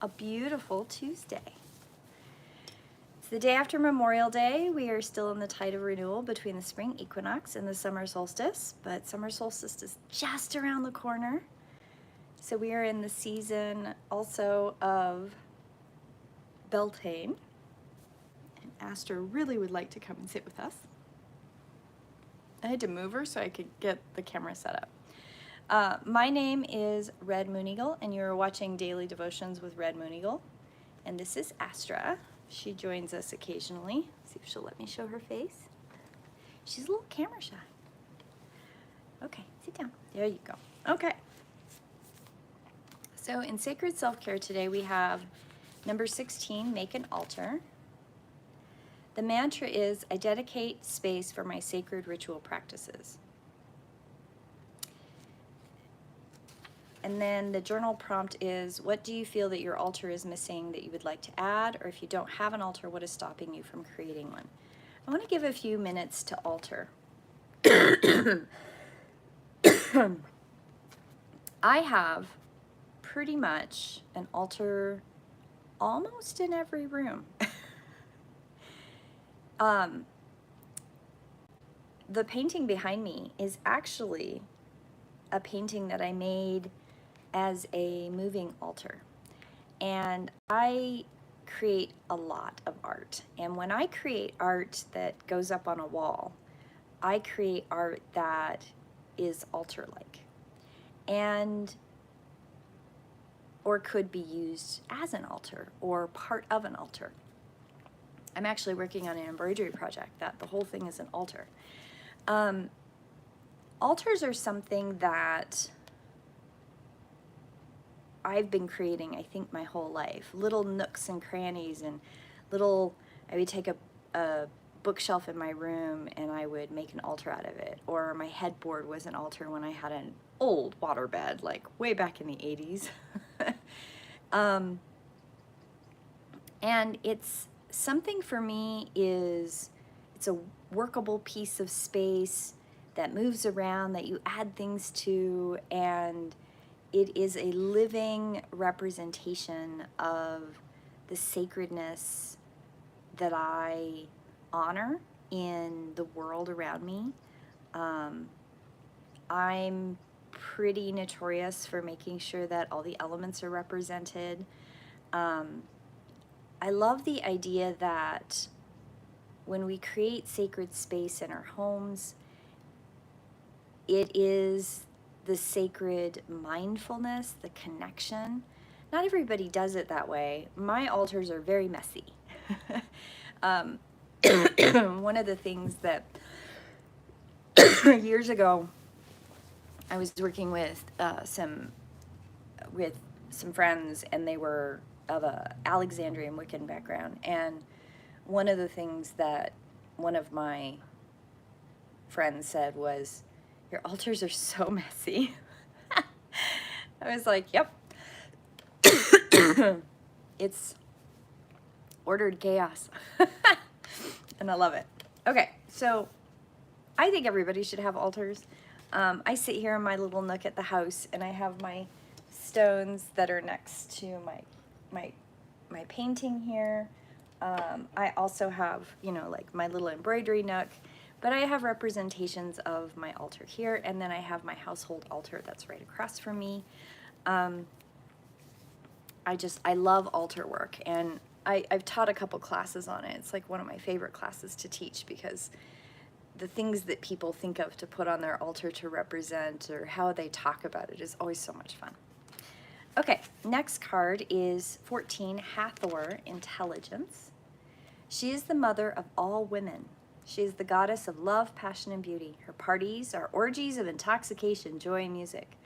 A beautiful Tuesday. It's the day after Memorial Day. We are still in the tide of renewal between the spring equinox and the summer solstice, but summer solstice is just around the corner. So we are in the season also of Beltane. And Astor really would like to come and sit with us. I had to move her so I could get the camera set up. My name is Red Moon Eagle, and you're watching Daily Devotions with Red Moon Eagle. And this is Astra. She joins us occasionally. See if she'll let me show her face. She's a little camera shy. Okay, sit down. There you go. Okay. So in Sacred Self-Care today we have number 16, Make an Altar. The mantra is, I dedicate space for my sacred ritual practices. And then the journal prompt is, what do you feel that your altar is missing that you would like to add? Or if you don't have an altar, what is stopping you from creating one? I want to give a few minutes to altar. I have pretty much an altar almost in every room. The painting behind me is actually a painting that I made as a moving altar. And I create a lot of art. And when I create art that goes up on a wall, I create art that is altar-like and or could be used as an altar or part of an altar. I'm actually working on an embroidery project that the whole thing is an altar. Altars are something that I've been creating, I think, my whole life. Little nooks and crannies and I would take a bookshelf in my room and I would make an altar out of it. Or my headboard was an altar when I had an old waterbed, like way back in the 80s. And it's something for me it's a workable piece of space that moves around, that you add things to, and it is a living representation of the sacredness that I honor in the world around me. I'm pretty notorious for making sure that all the elements are represented. I love the idea that when we create sacred space in our homes, it is the sacred mindfulness, the connection. Not everybody does it that way. My altars are very messy. One of the things that years ago I was working with some friends, and they were of a Alexandrian Wiccan background, and one of the things that one of my friends said was, your altars are so messy. I was like, yep. It's ordered chaos. And I love it. Okay, so I think everybody should have altars. I sit here in my little nook at the house, and I have my stones that are next to my painting here. I also have, like my little embroidery nook, but I have representations of my altar here, and then I have my household altar that's right across from me. I love altar work, and I've taught a couple classes on it. It's like one of my favorite classes to teach, because the things that people think of to put on their altar to represent, or how they talk about it, is always so much fun. Okay, next card is 14, Hathor, Intelligence. She is the mother of all women. She is the goddess of love, passion, and beauty. Her parties are orgies of intoxication, joy, and music.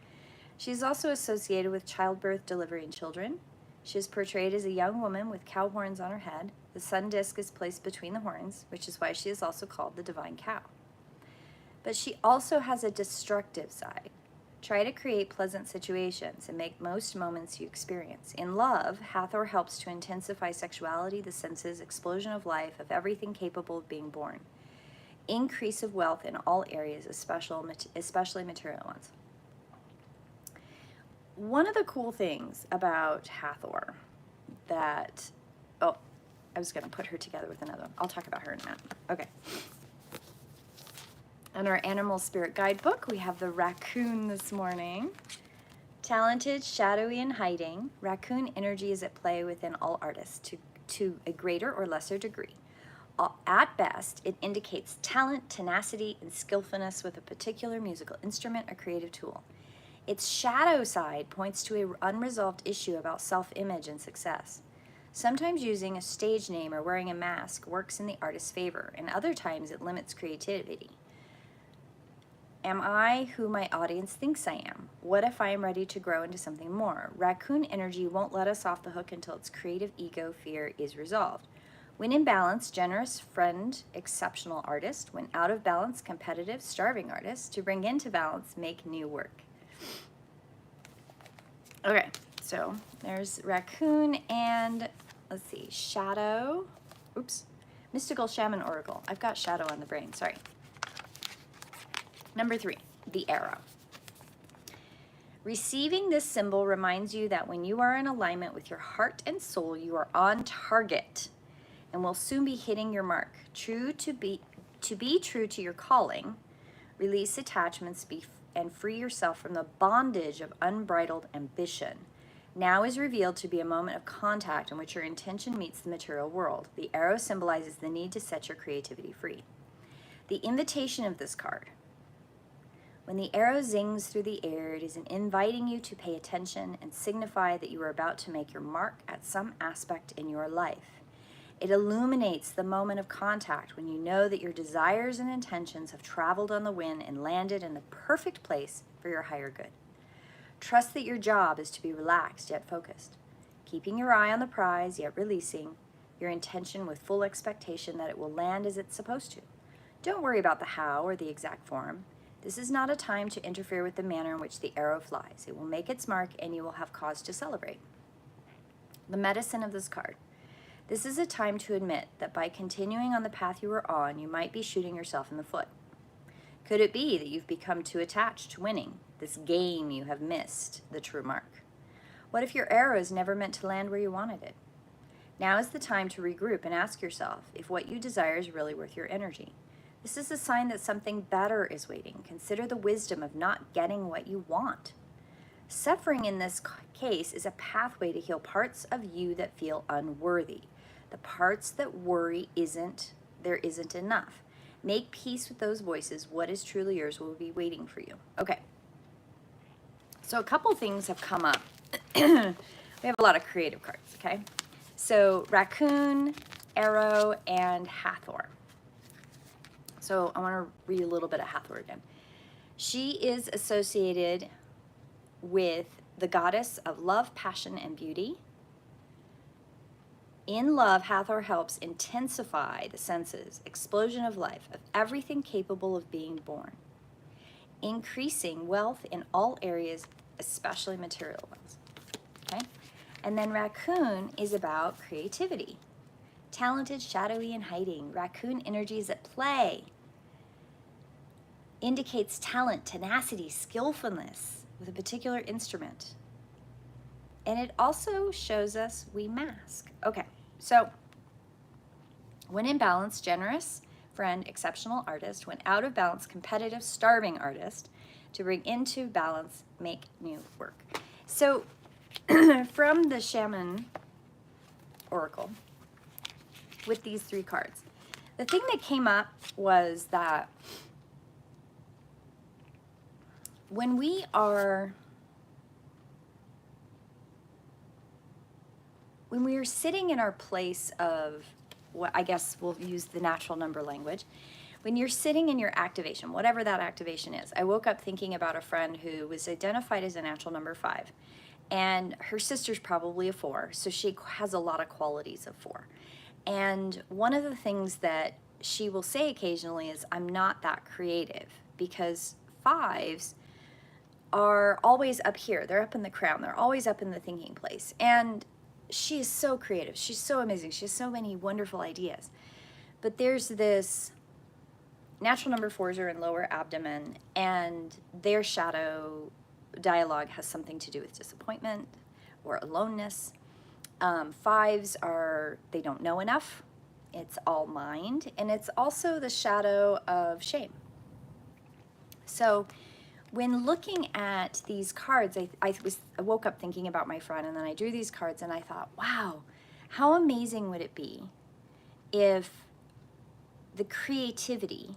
She is also associated with childbirth, delivery, and children. She is portrayed as a young woman with cow horns on her head. The sun disk is placed between the horns, which is why she is also called the divine cow. But she also has a destructive side. Try to create pleasant situations and make most moments you experience. In love, Hathor helps to intensify sexuality, the senses, explosion of life, of everything capable of being born. Increase of wealth in all areas, especially material ones. One of the cool things about Hathor that, oh, I was going to put her together with another one. I'll talk about her in a minute. Okay. On our animal spirit guidebook, we have the raccoon this morning. Talented, shadowy, and hiding, raccoon energy is at play within all artists to a greater or lesser degree. At best, it indicates talent, tenacity, and skillfulness with a particular musical instrument or creative tool. Its shadow side points to an unresolved issue about self-image and success. Sometimes using a stage name or wearing a mask works in the artist's favor, and other times it limits creativity. Am I who my audience thinks I am? What if I am ready to grow into something more? Raccoon energy won't let us off the hook until its creative ego fear is resolved. When in balance, generous, friend, exceptional artist. When out of balance, competitive, starving artist. To bring into balance, make new work. Okay, so there's raccoon and, let's see, shadow. Oops, mystical shaman oracle. I've got shadow on the brain, sorry. Number 3, the arrow. Receiving this symbol reminds you that when you are in alignment with your heart and soul, you are on target and will soon be hitting your mark. To be true to your calling, release attachments and free yourself from the bondage of unbridled ambition. Now is revealed to be a moment of contact in which your intention meets the material world. The arrow symbolizes the need to set your creativity free. The invitation of this card. When the arrow zings through the air, it is inviting you to pay attention and signify that you are about to make your mark at some aspect in your life. It illuminates the moment of contact when you know that your desires and intentions have traveled on the wind and landed in the perfect place for your higher good. Trust that your job is to be relaxed yet focused, keeping your eye on the prize yet releasing your intention with full expectation that it will land as it's supposed to. Don't worry about the how or the exact form. This is not a time to interfere with the manner in which the arrow flies. It will make its mark and you will have cause to celebrate. The medicine of this card. This is a time to admit that by continuing on the path you are on, you might be shooting yourself in the foot. Could it be that you've become too attached to winning, this game you have missed the true mark? What if your arrow is never meant to land where you wanted it? Now is the time to regroup and ask yourself if what you desire is really worth your energy. This is a sign that something better is waiting. Consider the wisdom of not getting what you want. Suffering in this case is a pathway to heal parts of you that feel unworthy. The parts that worry there isn't enough. Make peace with those voices. What is truly yours will be waiting for you. Okay. So a couple things have come up. We have a lot of creative cards, okay? So raccoon, arrow, and Hathor. So I want to read a little bit of Hathor again. She is associated with the goddess of love, passion, and beauty. In love, Hathor helps intensify the senses, explosion of life, of everything capable of being born, increasing wealth in all areas, especially material ones. Okay? And then raccoon is about creativity. Talented, shadowy, and hiding. Raccoon energy is at play. Indicates talent, tenacity, skillfulness with a particular instrument. And it also shows us we mask. Okay, so when in balance, generous, friend, exceptional artist. When out of balance, competitive, starving artist. To bring into balance, make new work. So from the Shaman Oracle, with these 3 cards, the thing that came up was that when we are sitting in our place of what I guess we'll use the natural number language, when you're sitting in your activation, whatever that activation is. I woke up thinking about a friend who was identified as a natural number 5, and her sister's probably a 4, so she has a lot of qualities of 4. And one of the things that she will say occasionally is, I'm not that creative, because 5s are always up here. They're up in the crown. They're always up in the thinking place. And she is so creative. She's so amazing. She has so many wonderful ideas. But there's this natural number 4s are in lower abdomen, and their shadow dialogue has something to do with disappointment or aloneness. Fives are, they don't know enough. It's all mind. And it's also the shadow of shame. So when looking at these cards, I woke up thinking about my friend, and then I drew these cards and I thought, wow, how amazing would it be if the creativity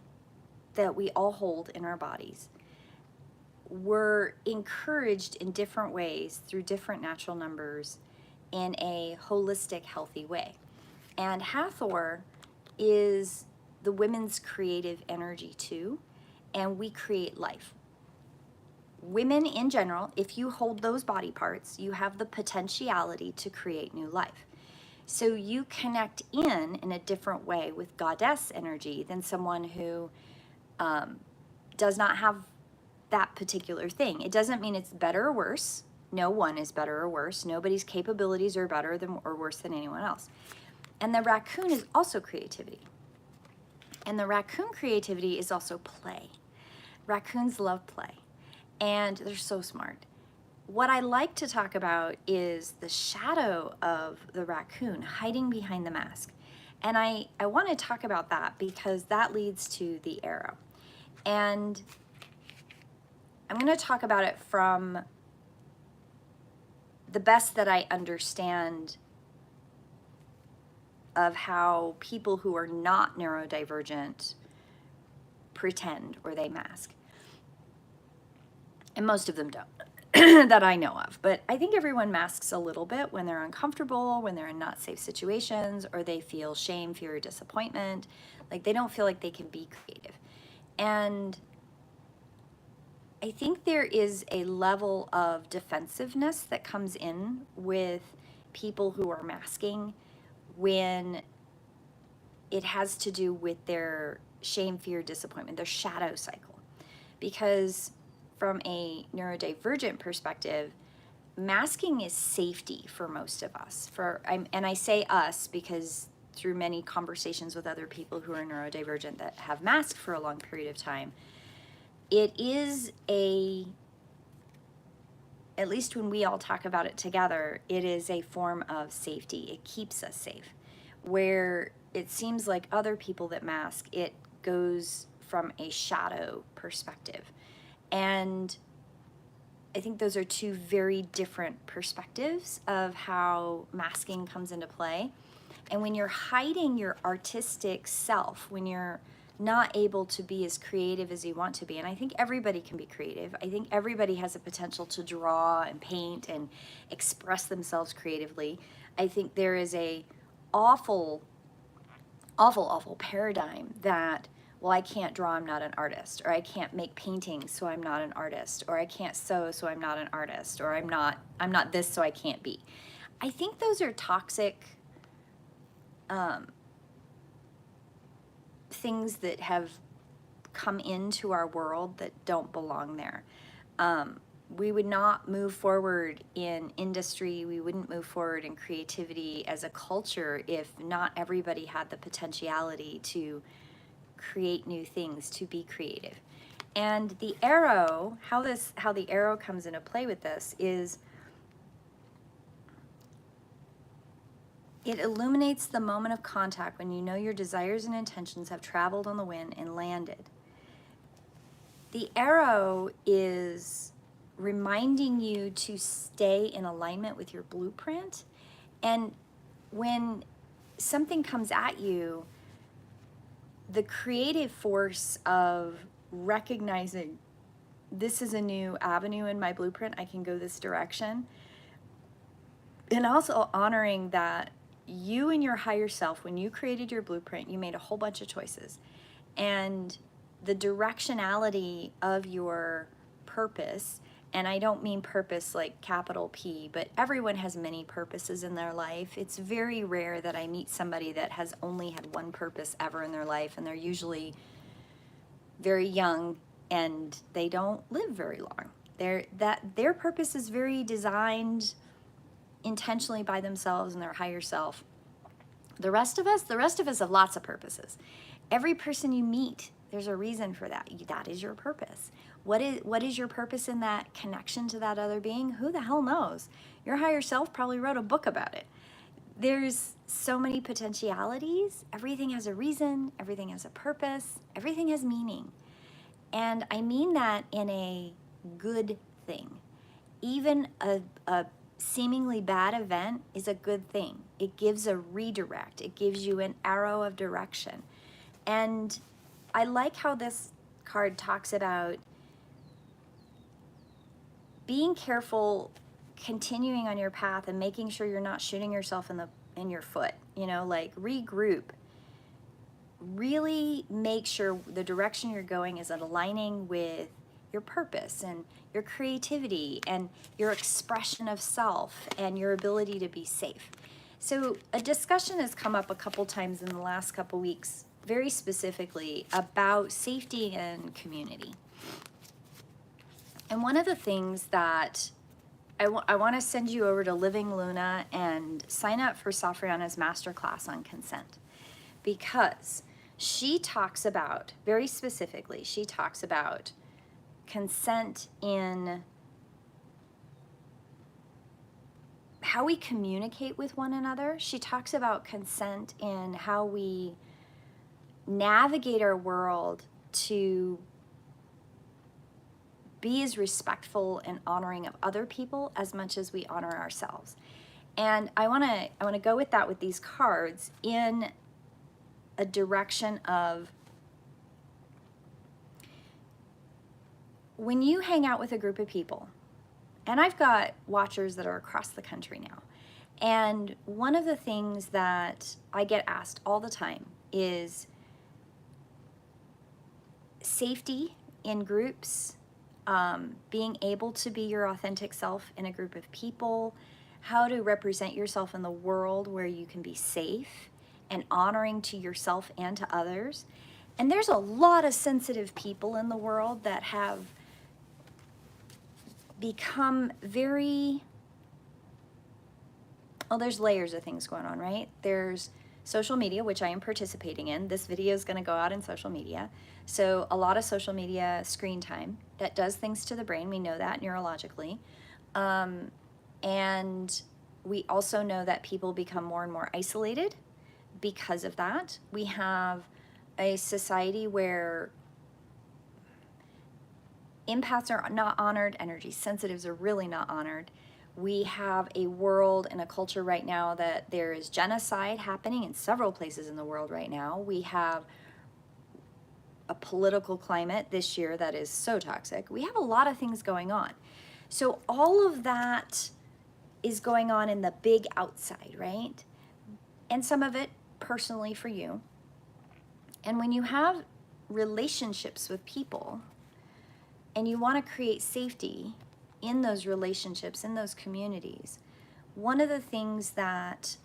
that we all hold in our bodies were encouraged in different ways through different natural numbers in a holistic, healthy way. And Hathor is the women's creative energy too, and we create life. Women in general, if you hold those body parts, you have the potentiality to create new life. So you connect in a different way with goddess energy than someone who does not have that particular thing. It doesn't mean it's better or worse. No one is better or worse. Nobody's capabilities are better than or worse than anyone else. And the raccoon is also creativity. And the raccoon creativity is also play. Raccoons love play, and they're so smart. What I like to talk about is the shadow of the raccoon hiding behind the mask. And I want to talk about that because that leads to the arrow. And I'm going to talk about it from the best that I understand of how people who are not neurodivergent pretend or they mask. And most of them don't, that I know of. But I think everyone masks a little bit when they're uncomfortable, when they're in not safe situations, or they feel shame, fear, or disappointment. Like they don't feel like they can be creative. And I think there is a level of defensiveness that comes in with people who are masking when it has to do with their shame, fear, disappointment, their shadow cycle. Because from a neurodivergent perspective, masking is safety for most of us. And I say us because through many conversations with other people who are neurodivergent that have masked for a long period of time, it is at least when we all talk about it together, it is a form of safety. It keeps us safe. Where it seems like other people that mask, it goes from a shadow perspective. And I think those are two very different perspectives of how masking comes into play. And when you're hiding your artistic self, when you're not able to be as creative as you want to be, and I think everybody can be creative. I think everybody has a potential to draw and paint and express themselves creatively. I think there is a awful paradigm that, well, I can't draw, I'm not an artist, or I can't make paintings, so I'm not an artist, or I can't sew, so I'm not an artist, or I'm not this, so I can't be. I think those are toxic things that have come into our world that don't belong there. We would not move forward in industry, we wouldn't move forward in creativity as a culture if not everybody had the potentiality to create new things, to be creative. And the arrow, how the arrow comes into play with this is it illuminates the moment of contact when you know your desires and intentions have traveled on the wind and landed. The arrow is reminding you to stay in alignment with your blueprint. And when something comes at you, the creative force of recognizing this is a new avenue in my blueprint, I can go this direction, and also honoring that you and your higher self, when you created your blueprint, you made a whole bunch of choices, and the directionality of your purpose, and I don't mean purpose like capital P, but everyone has many purposes in their life. It's very rare that I meet somebody that has only had one purpose ever in their life, and they're usually very young and they don't live very long. Their purpose is very designed intentionally by themselves and their higher self. The rest of us have lots of purposes. Every person you meet, there's a reason for that. That is your purpose. What is your purpose in that connection to that other being? Who the hell knows? Your higher self probably wrote a book about it. there's so many potentialities. Everything has a reason, everything has a purpose, everything has meaning. And I mean that in a good thing. Even a seemingly bad event is a good thing. It gives a redirect, it gives you an arrow of direction. And I like how this card talks about being careful, continuing on your path and making sure you're not shooting yourself in your foot, like regroup. Really make sure the direction you're going is aligning with your purpose and your creativity and your expression of self and your ability to be safe. So a discussion has come up a couple times in the last couple weeks, very specifically about safety and community. And one of the things that I want to send you over to Living Luna and sign up for Safriana's masterclass on consent, because she talks about, very specifically, she talks about consent in how we communicate with one another. She talks about consent in how we navigate our world to be as respectful and honoring of other people as much as we honor ourselves. And I want to go with that with these cards in a direction of, when you hang out with a group of people, and I've got watchers that are across the country now, and one of the things that I get asked all the time is safety in groups, being able to be your authentic self in a group of people, how to represent yourself in the world where you can be safe and honoring to yourself and to others. And there's a lot of sensitive people in the world that have become very, well, there's layers of things going on, right? There's social media, which I am participating in. This video is going to go out in social media. So a lot of social media screen time that does things to the brain. We know that neurologically. And we also know that people become more and more isolated because of that. We have a society where empaths are not honored, energy sensitives are really not honored. We have a world and a culture right now that there is genocide happening in several places in the world right now. We have a political climate this year that is so toxic. We have a lot of things going on. So all of that is going on in the big outside, right? And some of it personally for you. And when you have relationships with people and you want to create safety in those relationships, in those communities, one of the things that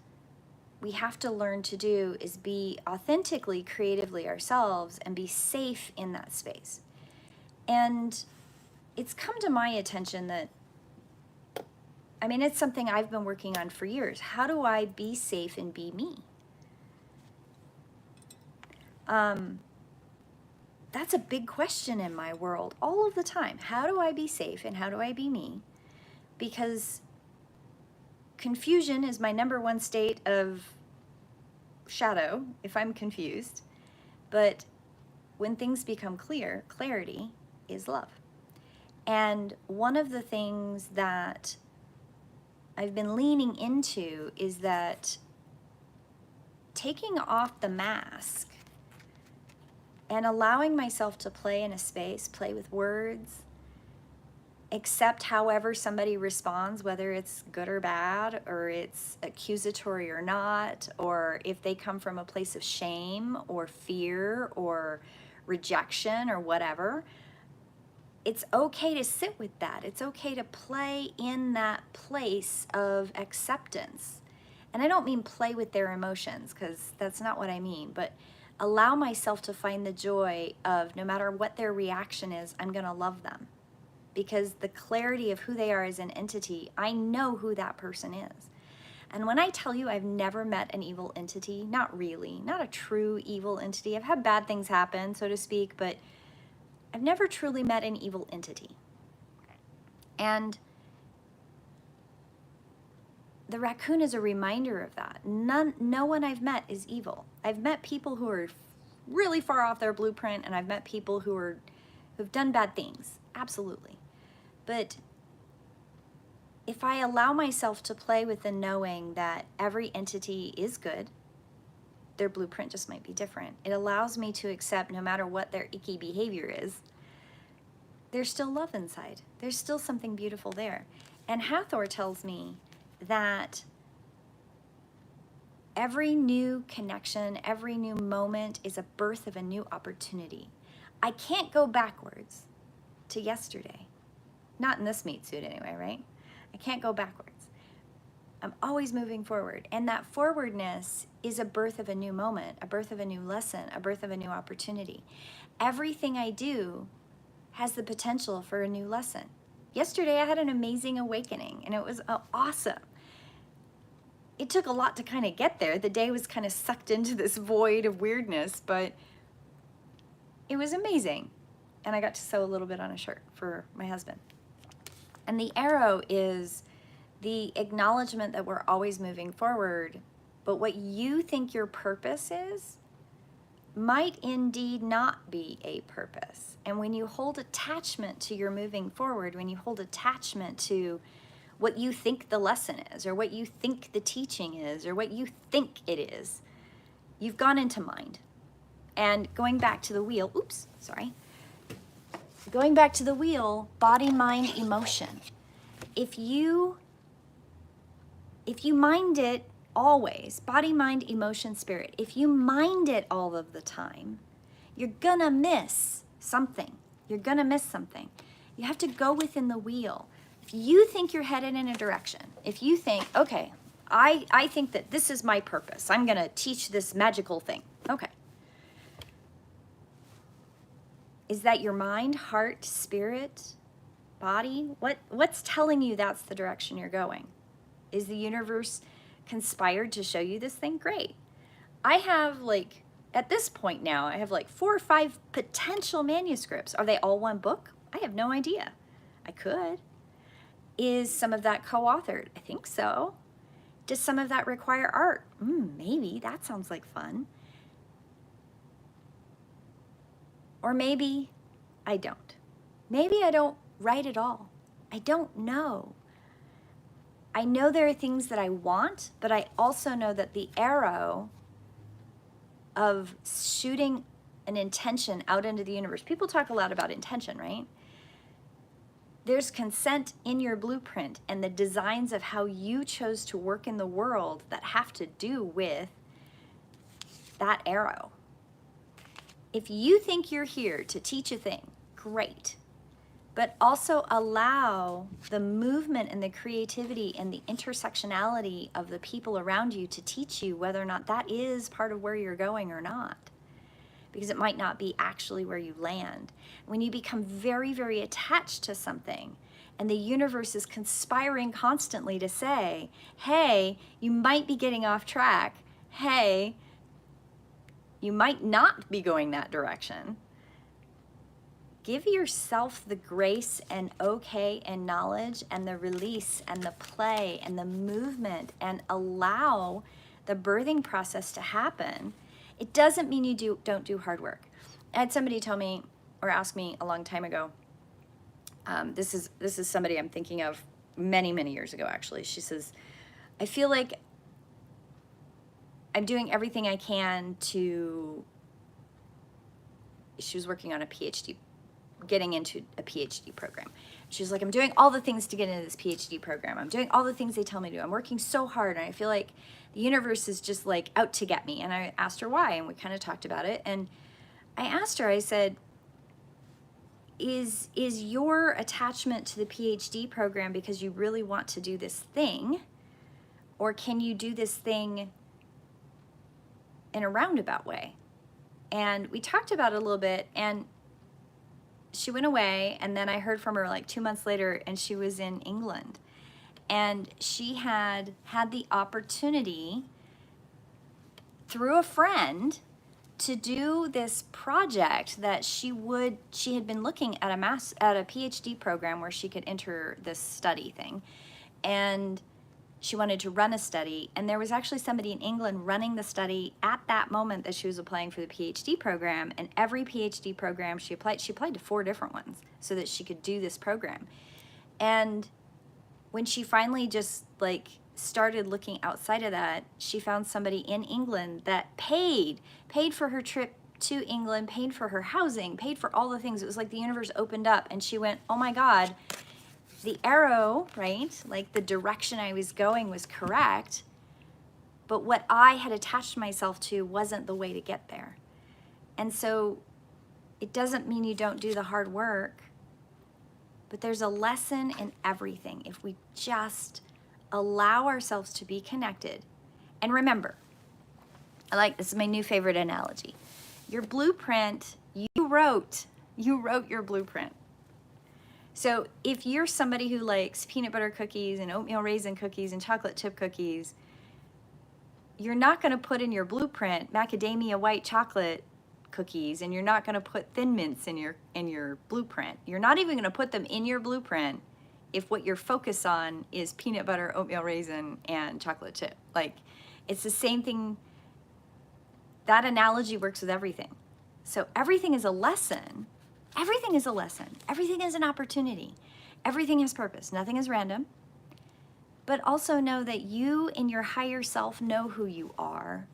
we have to learn to do is be authentically, creatively ourselves and be safe in that space. And it's come to my attention that, I mean, it's something I've been working on for years. How do I be safe and be me? That's a big question in my world all of the time. How do I be safe and how do I be me? Because confusion is my number one state of shadow if I'm confused. But when things become clear, clarity is love. And one of the things that I've been leaning into is that taking off the mask and allowing myself to play in a space, play with words, accept however somebody responds, whether it's good or bad, or it's accusatory or not, or if they come from a place of shame or fear or rejection or whatever. It's okay to sit with that. It's okay to play in that place of acceptance. And I don't mean play with their emotions, because that's not what I mean, but allow myself to find the joy of, no matter what their reaction is, I'm going to love them. Because the clarity of who they are as an entity, I know who that person is. And when I tell you I've never met an evil entity, not really, not a true evil entity. I've had bad things happen, so to speak, but I've never truly met an evil entity. And the raccoon is a reminder of that. No one I've met is evil. I've met people who are really far off their blueprint, and I've met people who've done bad things. Absolutely. But if I allow myself to play with the knowing that every entity is good, their blueprint just might be different. It allows me to accept no matter what their icky behavior is, there's still love inside. There's still something beautiful there. And Hathor tells me that every new connection, every new moment is a birth of a new opportunity. I can't go backwards to yesterday. Not in this meat suit anyway, right? I can't go backwards. I'm always moving forward. And that forwardness is a birth of a new moment, a birth of a new lesson, a birth of a new opportunity. Everything I do has the potential for a new lesson. Yesterday I had an amazing awakening, and it was awesome. It took a lot to kind of get there. The day was kind of sucked into this void of weirdness, but it was amazing. And I got to sew a little bit on a shirt for my husband. And the arrow is the acknowledgement that we're always moving forward, but what you think your purpose is might indeed not be a purpose. And when you hold attachment to your moving forward, when you hold attachment to what you think the lesson is, or what you think the teaching is, or what you think it is, you've gone into mind. And going back to the wheel, going back to the wheel, body, mind, emotion. If you mind it always, body, mind, emotion, spirit, if you mind it all of the time, you're gonna miss something. You're gonna miss something. You have to go within the wheel. If you think you're headed in a direction, if you think, okay, I think that this is my purpose, I'm gonna teach this magical thing. Okay. Is that your mind, heart, spirit, body? What's telling you that's the direction you're going? Is the universe conspired to show you this thing? Great. I have at this point now, I have 4 or 5 potential manuscripts. Are they all one book? I have no idea. I could. Is some of that co-authored? I think so. Does some of that require art? Maybe. That sounds like fun. Or maybe I don't. Maybe I don't write at all. I don't know. I know there are things that I want, but I also know that the arrow of shooting an intention out into the universe, people talk a lot about intention, right? There's consent in your blueprint and the designs of how you chose to work in the world that have to do with that arrow. If you think you're here to teach a thing, great. But also allow the movement and the creativity and the intersectionality of the people around you to teach you whether or not that is part of where you're going or not. Because it might not be actually where you land. When you become very, very attached to something, and the universe is conspiring constantly to say, hey, you might be getting off track. Hey, you might not be going that direction. Give yourself the grace and okay and knowledge and the release and the play and the movement, and allow the birthing process to happen. It doesn't mean you don't do hard work. I had somebody tell me or ask me a long time ago, this is somebody I'm thinking of many, many years ago actually. She says, I feel like I'm doing everything I can to, she was working on a PhD, getting into a PhD program. She was like, I'm doing all the things to get into this PhD program. I'm doing all the things they tell me to do. I'm working so hard, and I feel like the universe is just out to get me. And I asked her why, and we kind of talked about it. And I asked her, I said, is your attachment to the PhD program because you really want to do this thing? Or can you do this thing in a roundabout way? And we talked about it a little bit, and she went away, and then I heard from her 2 months later, and she was in England. And she had the opportunity through a friend to do this project that she had been looking at a PhD program where she could enter this study thing. And she wanted to run a study, and there was actually somebody in England running the study at that moment that she was applying for the PhD program. And every PhD program she applied to 4 different ones so that she could do this program. And when she finally just like started looking outside of that, she found somebody in England that paid for her trip to England, paid for her housing, paid for all the things. It was like the universe opened up, and she went, oh my God, the arrow, right? Like the direction I was going was correct, but what I had attached myself to wasn't the way to get there. And so it doesn't mean you don't do the hard work, but there's a lesson in everything if we just allow ourselves to be connected. And remember, this is my new favorite analogy. Your blueprint, you wrote your blueprint. So if you're somebody who likes peanut butter cookies and oatmeal raisin cookies and chocolate chip cookies, you're not going to put in your blueprint macadamia white chocolate cookies, and you're not going to put Thin Mints in your blueprint. You're not even going to put them in your blueprint if what you're focused on is peanut butter, oatmeal raisin, and chocolate chip. Like, it's the same thing. That analogy works with everything. So everything is a lesson. Everything is a lesson. Everything is an opportunity. Everything has purpose. Nothing is random. But also know that you in your higher self know who you are.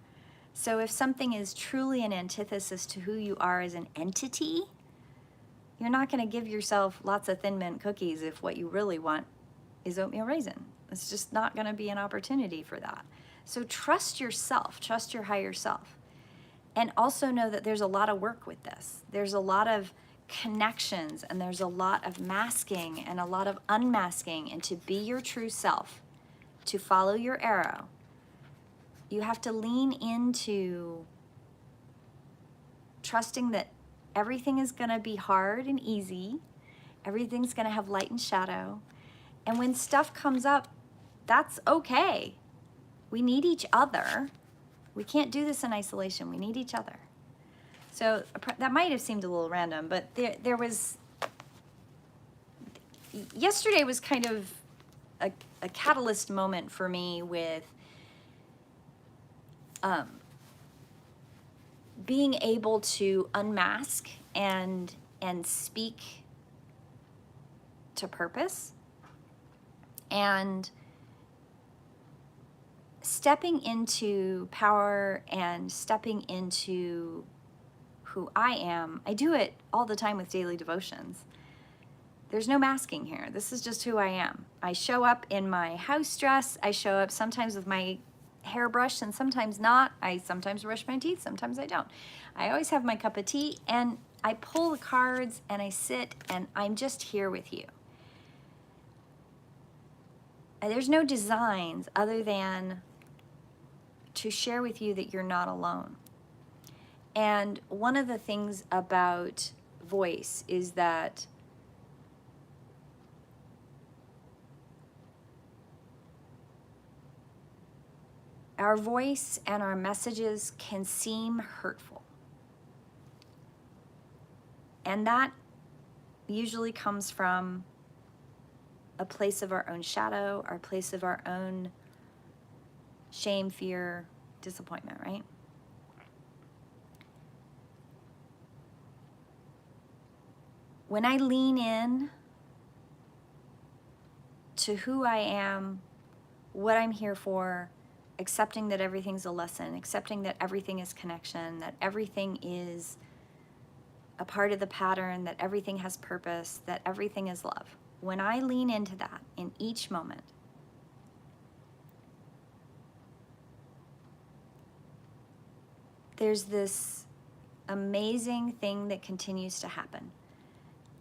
So if something is truly an antithesis to who you are as an entity, you're not going to give yourself lots of Thin Mint cookies if what you really want is oatmeal raisin. It's just not going to be an opportunity for that. So trust yourself. Trust your higher self. And also know that there's a lot of work with this. There's a lot of connections, and there's a lot of masking and a lot of unmasking. And to be your true self, to follow your arrow, you have to lean into trusting that everything is going to be hard and easy. Everything's going to have light and shadow. And when stuff comes up, that's okay. We need each other. We can't do this in isolation. We need each other. So that might have seemed a little random, but there was, yesterday was kind of a catalyst moment for me with being able to unmask and speak to purpose, and stepping into power and stepping into who I am. I do it all the time with daily devotions. There's no masking here. This is just who I am. I show up in my house dress. I show up sometimes with my hairbrush and sometimes not. I sometimes brush my teeth, sometimes I don't. I always have my cup of tea, and I pull the cards and I sit and I'm just here with you. And there's no designs other than to share with you that you're not alone. And one of the things about voice is that our voice and our messages can seem hurtful. And that usually comes from a place of our own shadow, our place of our own shame, fear, disappointment, right? When I lean in to who I am, what I'm here for, accepting that everything's a lesson, accepting that everything is connection, that everything is a part of the pattern, that everything has purpose, that everything is love. When I lean into that in each moment, there's this amazing thing that continues to happen.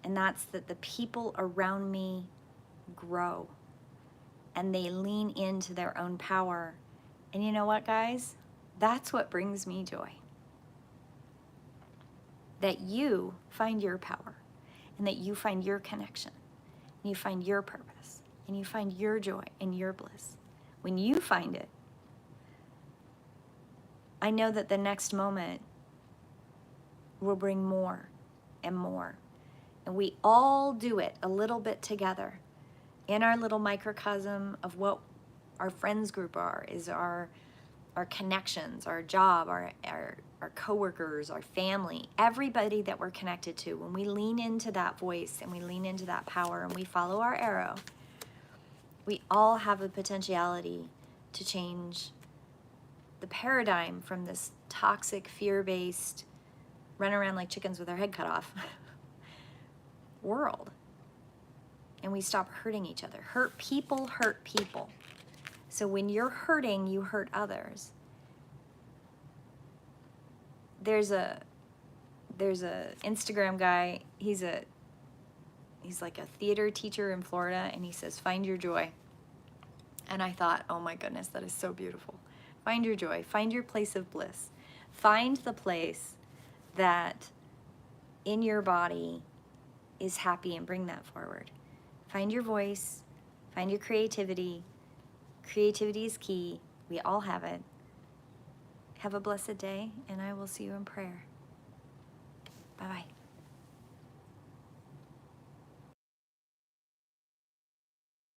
And that's that the people around me grow and they lean into their own power. And you know what, guys? That's what brings me joy. That you find your power and that you find your connection and you find your purpose and you find your joy and your bliss. When you find it, I know that the next moment will bring more and more. And we all do it a little bit together in our little microcosm of what our friends group are, is our connections, our job, our coworkers, our family, everybody that we're connected to. When we lean into that voice and we lean into that power and we follow our arrow, we all have the potentiality to change the paradigm from this toxic, fear-based, run around like chickens with our head cut off world. And we stop hurting each other. Hurt people hurt people. So when you're hurting, you hurt others. There's a Instagram guy, he's like a theater teacher in Florida, and he says, find your joy. And I thought, oh my goodness, that is so beautiful. Find your joy, find your place of bliss. Find the place that in your body is happy and bring that forward. Find your voice, find your creativity. Creativity is key. We all have it. Have a blessed day, and I will see you in prayer. Bye-bye.